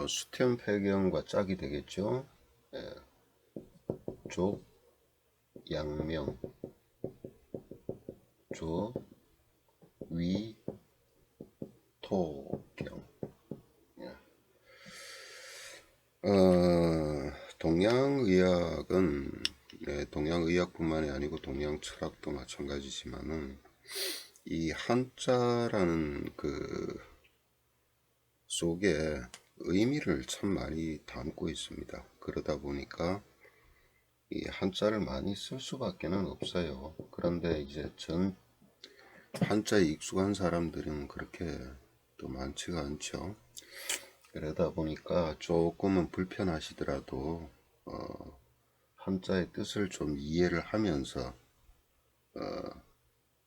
수태음 폐경과 짝이 되겠죠. 예, 족, 양명, 조, 위, 토, 경. 동양의학은 동양의학뿐만이 아니고 동양철학도 마찬가지지만은 이 한자라는 그 속에 의미를 참 많이 담고 있습니다. 그러다 보니까 이 한자를 많이 쓸 수밖에는 없어요. 그런데 이제 전 한자에 익숙한 사람들은 그렇게 또 많지가 않죠. 그러다 보니까 조금은 불편하시더라도 한자의 뜻을 좀 이해를 하면서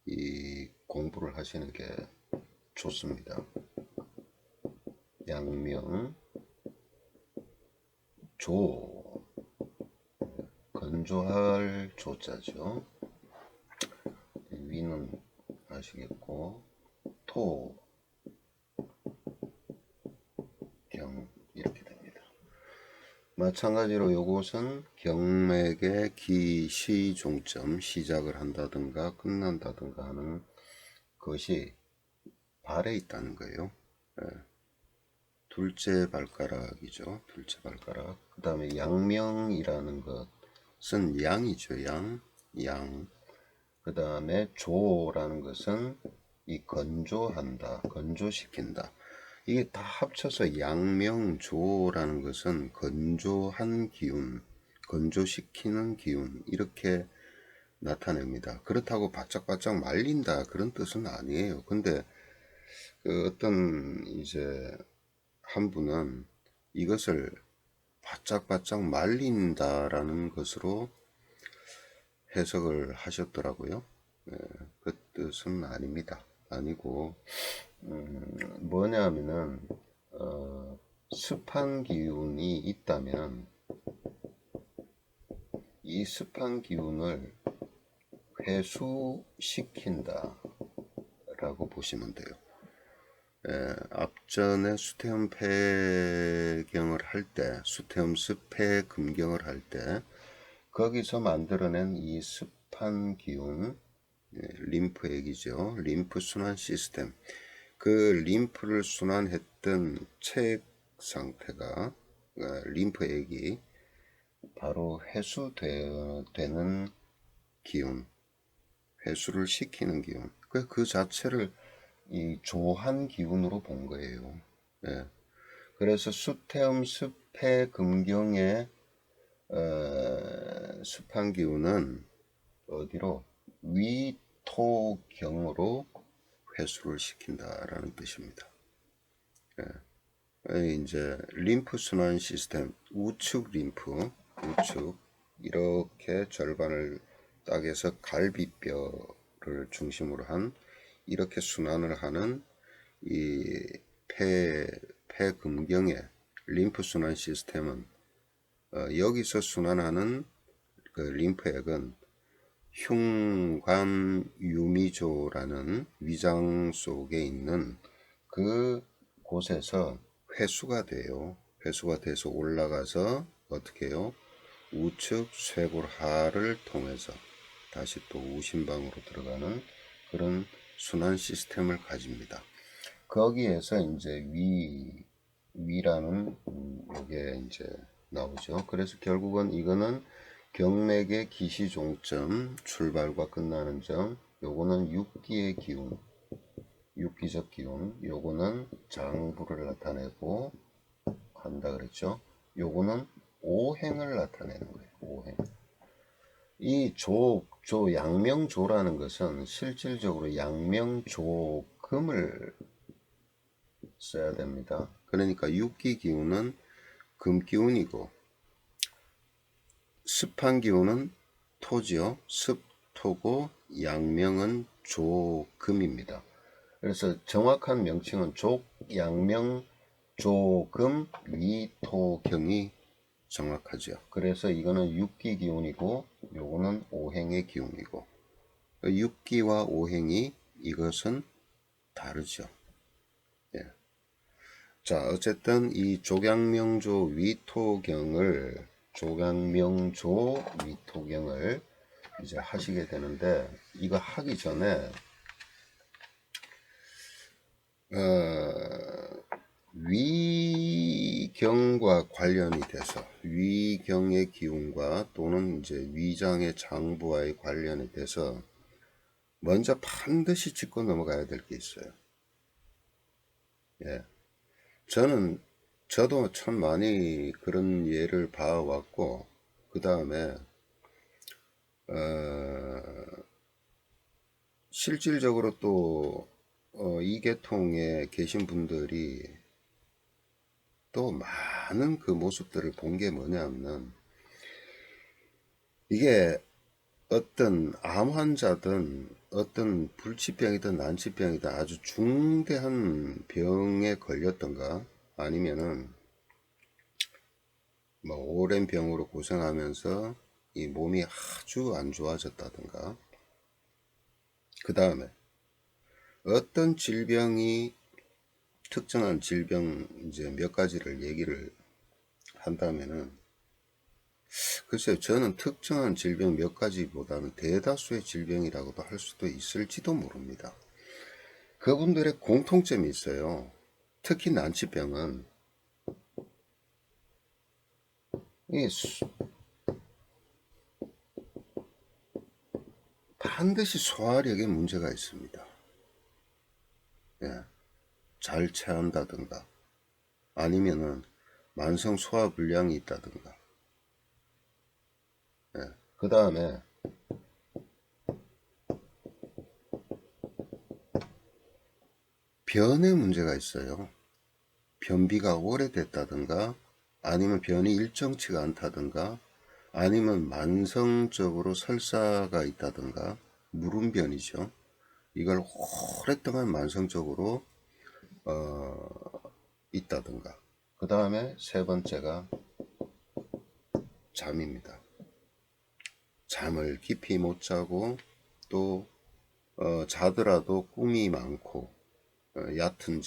이 공부를 하시는 게 좋습니다. 양명, 조, 건조할 조자죠. 위는 아시겠고, 토, 경 이렇게 됩니다. 마찬가지로 요것은 경맥의 기, 시, 종점 시작을 한다든가 끝난다든가 하는 것이 발에 있다는 거예요. 둘째 발가락이죠. 둘째 발가락. 그 다음에 양명이라는 것은 양이죠. 양. 그 다음에 조라는 것은 이 건조한다, 건조시킨다. 이게 다 합쳐서 양명조라는 것은 건조한 기운, 건조시키는 기운 이렇게 나타냅니다. 그렇다고 바짝바짝 말린다 그런 뜻은 아니에요. 근데 그 어떤 이제 한 분은 이것을 바짝바짝 말린다라는 것으로 해석을 하셨더라고요. 그 뜻은 아닙니다. 아니고 뭐냐 하면은 습한 기운이 있다면 이 습한 기운을 회수시킨다 라고 보시면 돼요. 앞전에 수태음 폐경을 할 때, 수태음 습폐 금경을 할 때 거기서 만들어낸 이 습한 기운, 림프액이죠. 림프 순환 시스템. 그 림프를 순환했던 체액 상태가 림프액이 바로 회수되는 기운, 회수를 시키는 기운. 그 자체를 이 조한 기운으로 본 거예요. 예. 그래서 수태음 습폐 금경의 습한 기운은 어디로 위토경으로 회수를 시킨다라는 뜻입니다. 이제 림프 순환 시스템, 우측 림프, 우측 이렇게 절반을 딱 해서 갈비뼈를 중심으로 한 이렇게 순환을 하는 이 폐금경의 림프 순환 시스템은 여기서 순환하는 그 림프액은 흉관유미조라는 위장 속에 있는 그 곳에서 회수가 돼요. 회수가 돼서 올라가서 어떻게 해요? 우측 쇄골하를 통해서 다시 또 우심방으로 들어가는 그런 순환 시스템을 가집니다. 거기에서 이제 위라는 이게 이제 나오죠. 그래서 결국은 이거는 경맥의 기시종점, 출발과 끝나는 점, 요거는 육기의 기운, 육기적 기운, 요거는 장부를 나타내고 한다 그랬죠. 요거는 오행을 나타내는 거예요. 오행. 이 양명조라는 것은 실질적으로 양명조금을 써야 됩니다. 그러니까 육기 기운은 금 기운이고 습한 기운은 토지요. 습토고 양명은 조금입니다. 그래서 정확한 명칭은 양명, 조금, 위토경이 정확하죠. 그래서 이거는 육기 기운이고 요거는 오행의 기운이고 육기와 오행이 이것은 다르죠. 예. 자, 어쨌든 이 조강명조 위토경을 이제 하시게 되는데, 이거 하기 전에 위경과 관련이 돼서, 위경의 기운과 또는 이제 위장의 장부와의 관련이 돼서 먼저 반드시 짚고 넘어가야 될 게 있어요. 예. 저도 참 많이 그런 예를 봐왔고, 그 다음에 실질적으로 또 이 계통에 계신 분들이 또 많은 그 모습들을 본 게 뭐냐면, 이게 어떤 암 환자든 어떤 불치병이든 난치병이든 아주 중대한 병에 걸렸던가, 아니면은 뭐 오랜 병으로 고생하면서 이 몸이 아주 안 좋아졌다든가, 그 다음에 어떤 질병이, 특정한 질병 이제 몇 가지를 얘기를 한다면은, 글쎄요, 저는 특정한 질병 몇 가지보다는 대다수의 질병이라고도 할 수도 있을지도 모릅니다. 그분들의 공통점이 있어요. 특히 난치병은 이 반드시 소화력에 문제가 있습니다. 예, 잘 체한다든가, 아니면은 만성 소화불량이 있다든가, 그 다음에 변에 문제가 있어요. 변비가 오래됐다든가, 아니면 변이 일정치가 않다든가, 아니면 만성적으로 설사가 있다든가, 무름변이죠. 이걸 오랫동안 만성적으로 있다든가. 그 다음에 세 번째가 잠입니다. 잠을 깊이 못 자고, 또 자더라도 꿈이 많고, 얕은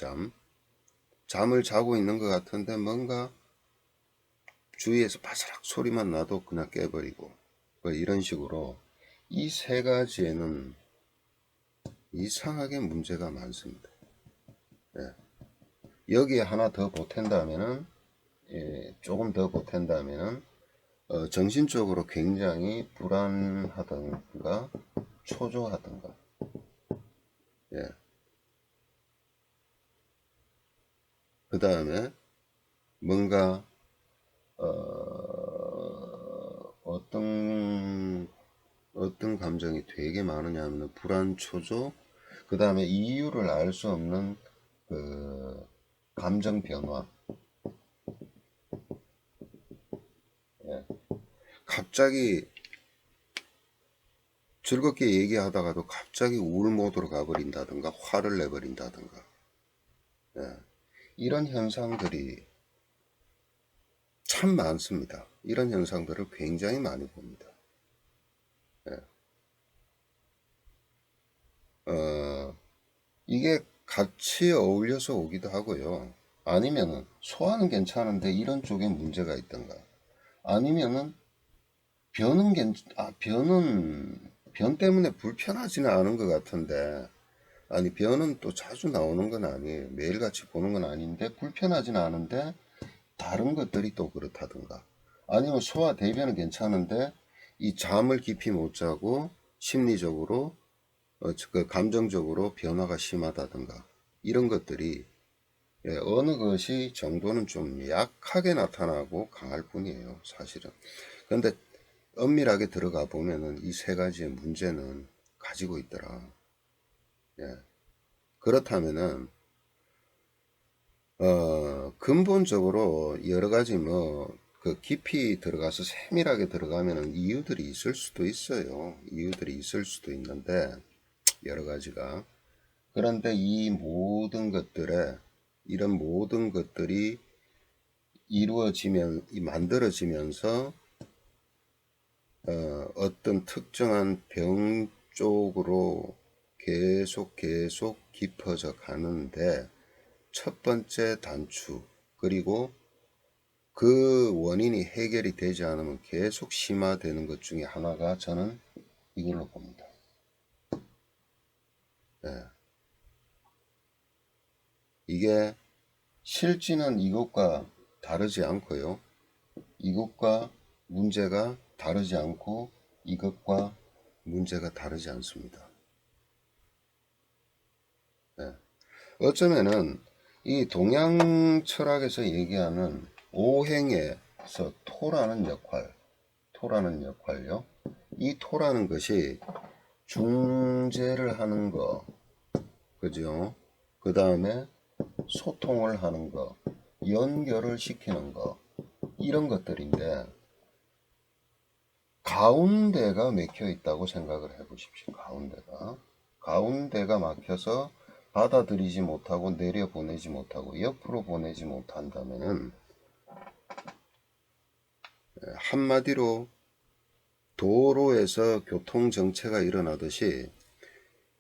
잠을 자고 있는 것 같은데 뭔가 주위에서 바스락 소리만 나도 그냥 깨버리고, 뭐 이런 식으로 이 세 가지에는 이상하게 문제가 많습니다. 예. 여기에 하나 더 보탠다면은, 조금 더 보탠다면은, 정신적으로 굉장히 불안하던가 초조하던가, 예. 그 다음에 뭔가 어떤 감정이 되게 많으냐 하면 불안, 초조, 그 다음에 이유를 알 수 없는 그 감정 변화. 예. 갑자기 즐겁게 얘기하다가도 갑자기 우울 모드로 가버린다든가, 화를 내버린다든가, 예. 이런 현상들이 참 많습니다. 이런 현상들을 굉장히 많이 봅니다. 예. 이게 같이 어울려서 오기도 하고요. 아니면은 소화는 괜찮은데 이런 쪽에 문제가 있던가. 아니면은 변 때문에 불편하지는 않은 것 같은데, 아니 변은 또 자주 나오는 건 아니에요. 매일같이 보는 건 아닌데 불편하지는 않은데 다른 것들이 또 그렇다든가. 아니면 소화 대변은 괜찮은데 이 잠을 깊이 못 자고 심리적으로 그 감정적으로 변화가 심하다든가, 이런 것들이, 어느 것이 정도는 좀 약하게 나타나고 강할 뿐이에요, 사실은. 그런데 엄밀하게 들어가 보면은 이 세 가지의 문제는 가지고 있더라. 예. 그렇다면은 근본적으로 여러 가지 그 깊이 들어가서 세밀하게 들어가면은 이유들이 있을 수도 있어요. 이유들이 있을 수도 있는데, 여러 가지가. 그런데 이런 모든 것들이 만들어지면서 어떤 특정한 병 쪽으로 계속 깊어져 가는데, 첫 번째 단추, 그리고 그 원인이 해결이 되지 않으면 계속 심화되는 것 중에 하나가 저는 이걸로 봅니다. 네. 이게 실질은 이것과 다르지 않고요. 이것과 문제가 다르지 않고 이것과 문제가 다르지 않습니다. 네. 어쩌면은 이 동양 철학에서 얘기하는 오행에서 토라는 역할요. 이 토라는 것이 중재를 하는 거, 그죠? 그 다음에 소통을 하는 거, 연결을 시키는 거, 이런 것들인데, 가운데가 막혀 있다고 생각을 해 보십시오. 가운데가 막혀서 받아들이지 못하고 내려보내지 못하고 옆으로 보내지 못한다면은, 한마디로 도로에서 교통정체가 일어나듯이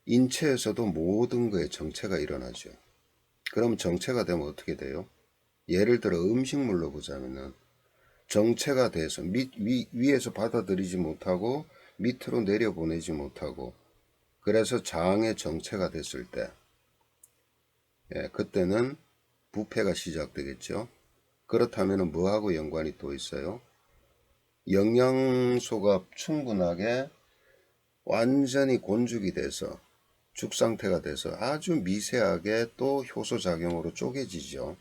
인체에서도 모든 거에 정체가 일어나죠. 그럼 정체가 되면 어떻게 돼요? 예를 들어 음식물로 보자면은 정체가 돼서 위에서 받아들이지 못하고 밑으로 내려보내지 못하고, 그래서 장의 정체가 됐을 때, 그때는 부패가 시작되겠죠. 그렇다면 뭐하고 연관이 또 있어요? 영양소가 충분하게 완전히 곤죽이 돼서 죽 상태가 돼서 아주 미세하게 또 효소작용으로 쪼개지죠.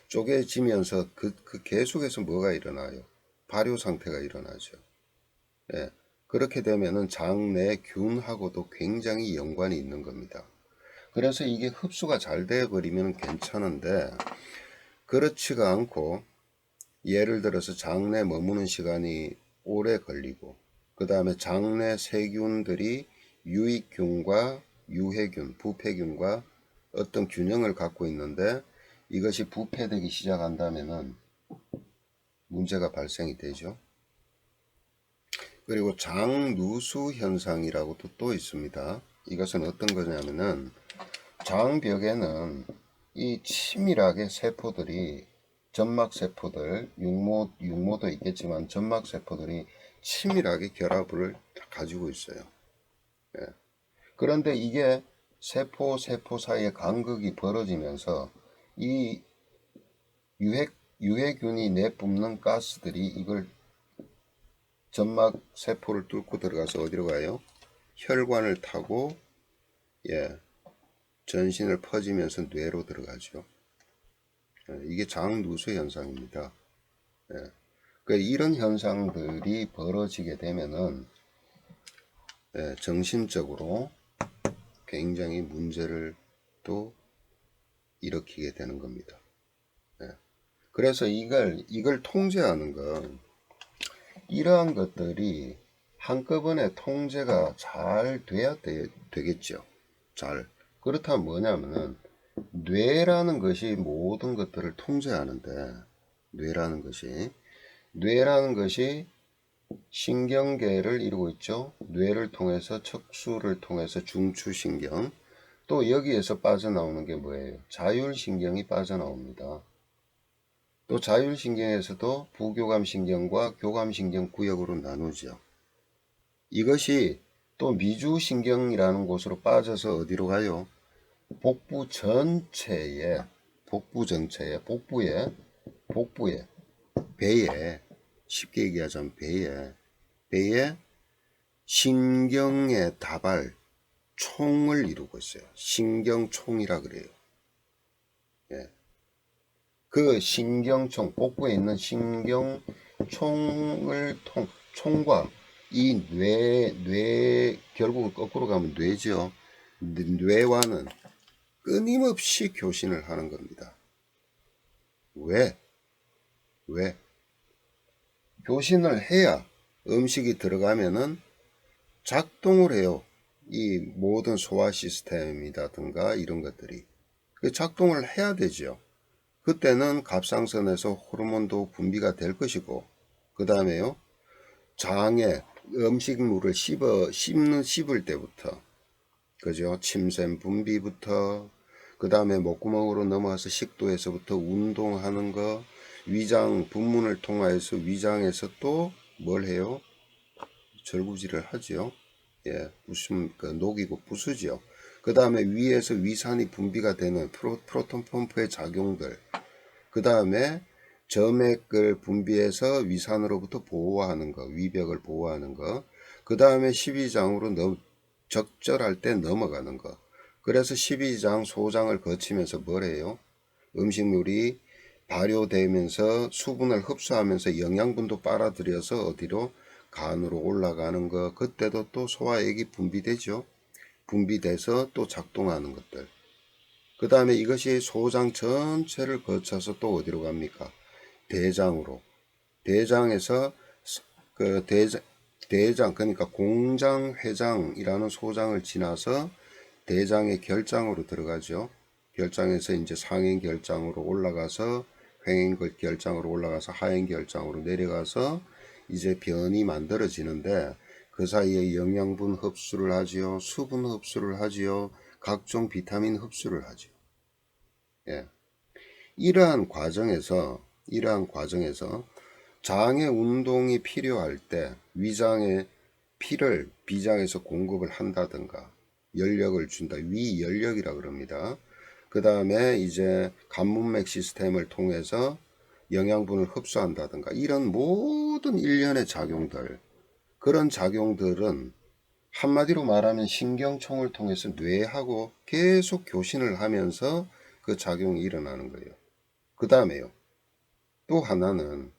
쪼개지면서 그 계속해서 뭐가 일어나요? 발효 상태가 일어나죠. 예. 그렇게 되면은 장내 균하고도 굉장히 연관이 있는 겁니다. 그래서 이게 흡수가 잘 되어버리면 괜찮은데, 그렇지가 않고, 예를 들어서 장내 머무는 시간이 오래 걸리고, 그 다음에 장내 세균들이 유익균과 유해균, 부패균과 어떤 균형을 갖고 있는데, 이것이 부패되기 시작한다면은 문제가 발생이 되죠. 그리고 장누수 현상이라고도 또 있습니다. 이것은 어떤 거냐면은 장벽에는 이 치밀하게 세포들이, 점막세포들, 육모도 있겠지만 점막세포들이 치밀하게 결합을 가지고 있어요. 예. 그런데 이게 세포 사이에 간극이 벌어지면서 이 유해균이 내뿜는 가스들이 이걸 점막 세포를 뚫고 들어가서 어디로 가요? 혈관을 타고 전신을 퍼지면서 뇌로 들어가죠. 이게 장누수 현상입니다. 그러니까 이런 현상들이 벌어지게 되면은 정신적으로 굉장히 문제를 또 일으키게 되는 겁니다. 그래서 이걸 통제하는 건, 이러한 것들이 한꺼번에 통제가 잘 돼야 되겠죠. 그렇다면 뭐냐면은 뇌라는 것이 모든 것들을 통제하는데, 뇌라는 것이 신경계를 이루고 있죠. 뇌를 통해서 척수를 통해서 중추신경, 또 여기에서 빠져나오는 게 뭐예요? 자율신경이 빠져나옵니다. 또 자율신경에서도 부교감신경과 교감신경 구역으로 나누죠. 이것이 또 미주신경이라는 곳으로 빠져서 어디로 가요? 복부에, 배에, 쉽게 얘기하자면 배에 신경의 다발, 총을 이루고 있어요. 신경총이라 그래요. 그 신경총, 복부에 있는 신경총을 총과 이 결국은 거꾸로 가면 뇌죠. 뇌와는 끊임없이 교신을 하는 겁니다. 왜? 교신을 해야 음식이 들어가면은 작동을 해요. 이 모든 소화 시스템이라든가 이런 것들이. 그 작동을 해야 되죠. 그때는 갑상선에서 호르몬도 분비가 될 것이고, 그 다음에요, 장에 음식물을 씹을 때부터, 그죠? 침샘 분비부터, 그 다음에 목구멍으로 넘어가서 식도에서부터 운동하는 거, 위장 분문을 통하여서 위장에서 또 뭘 해요? 절구질을 하지요. 예, 녹이고 부수지요. 그 다음에 위에서 위산이 분비가 되는 프로톤 펌프의 작용들, 그 다음에 점액을 분비해서 위산으로부터 보호하는 거, 위벽을 보호하는 거, 그 다음에 십이장으로 적절할 때 넘어가는 거. 그래서 십이장, 소장을 거치면서 뭘 해요? 음식물이 발효되면서 수분을 흡수하면서 영양분도 빨아들여서 어디로? 간으로 올라가는 거. 그때도 또 소화액이 분비되죠. 분비돼서 또 작동하는 것들. 그 다음에 이것이 소장 전체를 거쳐서 또 어디로 갑니까? 대장으로. 대장에서 그 대장 그러니까 공장회장이라는 소장을 지나서 대장의 결장으로 들어가죠. 결장에서 이제 상행결장으로 올라가서 회행결장으로 올라가서 하행결장으로 내려가서 이제 변이 만들어지는데 그 사이에 영양분 흡수를 하지요. 수분 흡수를 하지요. 각종 비타민 흡수를 하죠. 예. 이러한 과정에서 장의 운동이 필요할 때 위장에 피를 비장에서 공급을 한다든가 열력을 준다. 위열력이라 그럽니다. 그 다음에 이제 간문맥 시스템을 통해서 영양분을 흡수한다든가 이런 모든 일련의 작용들, 그런 작용들은 한마디로 말하면 신경총을 통해서 뇌하고 계속 교신을 하면서 그 작용이 일어나는 거예요. 그 다음에요. 또 하나는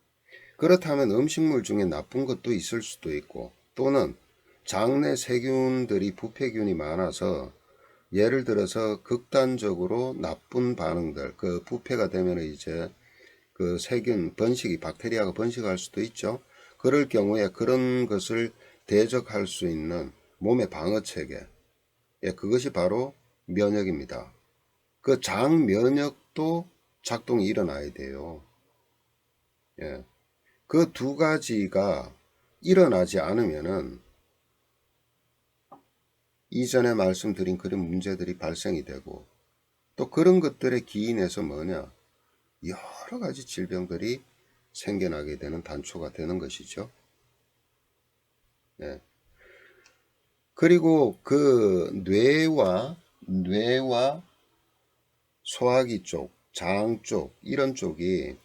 그렇다면 음식물 중에 나쁜 것도 있을 수도 있고 또는 장내 세균들이 부패균이 많아서 예를 들어서 극단적으로 나쁜 반응들, 그 부패가 되면 이제 그 세균 번식이 박테리아가 번식할 수도 있죠. 그럴 경우에 그런 것을 대적할 수 있는 몸의 방어 체계, 예, 그것이 바로 면역입니다. 그 장 면역도 작동이 일어나야 돼요. 예. 그 두 가지가 일어나지 않으면은 이전에 말씀드린 그런 문제들이 발생이 되고 또 그런 것들에 기인해서 뭐냐? 여러 가지 질병들이 생겨나게 되는 단초가 되는 것이죠. 예. 그리고 그 뇌와 소화기 쪽, 장 쪽, 이런 쪽이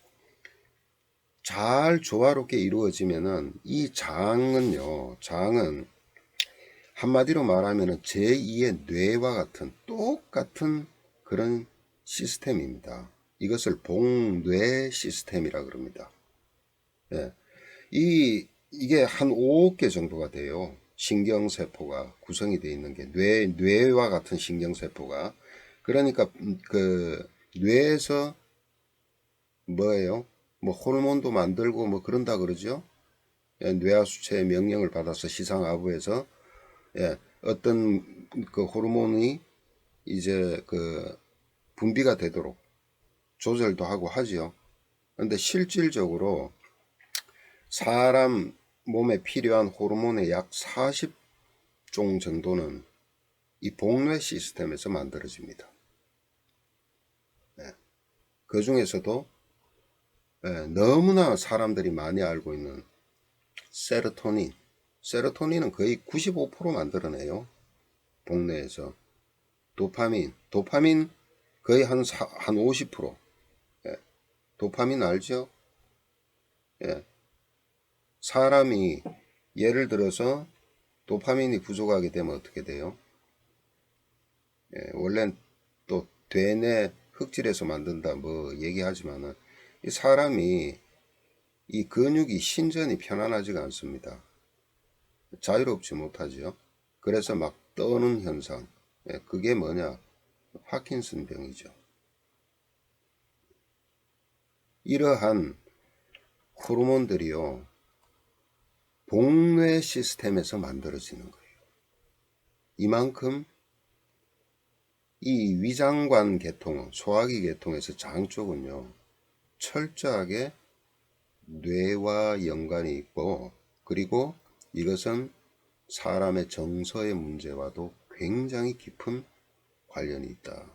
잘 조화롭게 이루어지면은 이 장은 한마디로 말하면은 제2의 뇌와 같은 똑같은 그런 시스템입니다. 이것을 복뇌 시스템이라 그럽니다. 예. 이게 한 5억 개 정도가 돼요. 신경세포가 구성이 되어 있는 게 뇌와 같은 신경세포가. 그러니까 그 뇌에서 뭐예요? 뭐 호르몬도 만들고 뭐 그런다 그러죠. 예, 뇌하수체의 명령을 받아서 시상하부에서 예, 어떤 그 호르몬이 이제 그 분비가 되도록 조절도 하고 하지요. 근데 실질적으로 사람 몸에 필요한 호르몬의 약 40종 정도는 이 복뇌 시스템에서 만들어집니다. 네. 그 중에서도 너무나 사람들이 많이 알고 있는 세로토닌은 거의 95% 만들어내요. 복뇌에서. 도파민 거의 한 50%. 예. 도파민 알죠? 예. 사람이 예를 들어서 도파민이 부족하게 되면 어떻게 돼요? 예, 원래는 또 되뇌 흑질에서 만든다 뭐 얘기하지만은 이 사람이 이 근육이 신전이 편안하지가 않습니다. 자유롭지 못하죠. 그래서 막 떠는 현상. 예, 그게 뭐냐? 파킨슨 병이죠. 이러한 호르몬들이요. 복뇌 시스템에서 만들어지는 거예요. 이만큼 이 위장관 계통, 소화기 계통에서 장 쪽은요. 철저하게 뇌와 연관이 있고 그리고 이것은 사람의 정서의 문제와도 굉장히 깊은 관련이 있다.